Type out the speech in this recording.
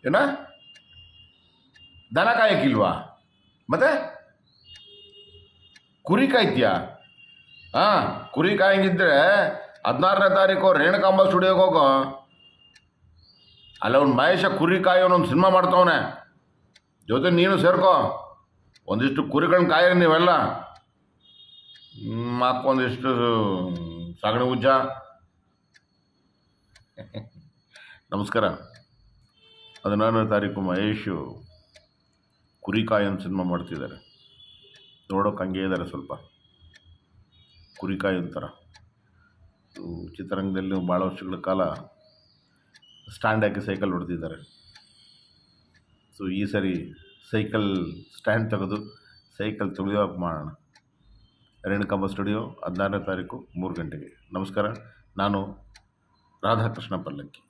ಏನ ದನ ಕಾಯಕ್ಕಿಲ್ವಾ? ಮತ್ತೆ ಕುರಿ ಕಾಯ್ತೀಯಾ? ಹಾಂ, ಕುರಿ ಕಾಯಂಗಿದ್ರೆ 16ನೇ ತಾರೀಕು ರೇಣುಕಾಂಬ ಸ್ಟುಡಿಯೋಗೆ ಹೋಗೋ. ಅಲ್ಲ ಅವ್ನು ಮಹೇಶ ಕುರಿ ಕಾಯೋನೊಂದು ಸಿನಿಮಾ ಮಾಡ್ತವನೆ, ಜೊತೆ ನೀನು ಸೇರ್ಕೋ. ಒಂದಿಷ್ಟು ಕುರಿಗಳನ್ನ ಕಾಯ ನೀವೆಲ್ಲ. ಹಾಕೊಂದಿಷ್ಟು ಸಗಣಿ ಉಜ್ಜ. ನಮಸ್ಕಾರ. 16ನೇ ತಾರೀಕು ಮಹೇಶು ಕುರಿಕಾಯಿ ಅಂತ ಸಿನಿಮಾ ಮಾಡ್ತಿದ್ದಾರೆ. ನೋಡೋಕೆ ಹಂಗೆ ಇದ್ದಾರೆ, ಸ್ವಲ್ಪ ಕುರಿಕಾಯಿ ಅಂತಾರ. ಚಿತ್ರರಂಗದಲ್ಲಿ ಭಾಳ ವರ್ಷಗಳ ಕಾಲ ಸ್ಟ್ಯಾಂಡ್ ಹಾಕಿ ಸೈಕಲ್ ಹೊಡೆದಿದ್ದಾರೆ. ಸೊ ಈ ಸರಿ ಸೈಕಲ್ ಸ್ಟ್ಯಾಂಡ್ ತೆಗೆದು ಸೈಕಲ್ ತುಳಿಯೋಕೆ ಮಾಡೋಣ. ರೇಣುಕಾಂಬ ಸ್ಟುಡಿಯೋ 16ನೇ ತಾರೀಕು 3 ಗಂಟೆಗೆ. ನಮಸ್ಕಾರ. ನಾನು ರಾಧಾಕೃಷ್ಣ ಪಲ್ಲಕ್ಕಿ.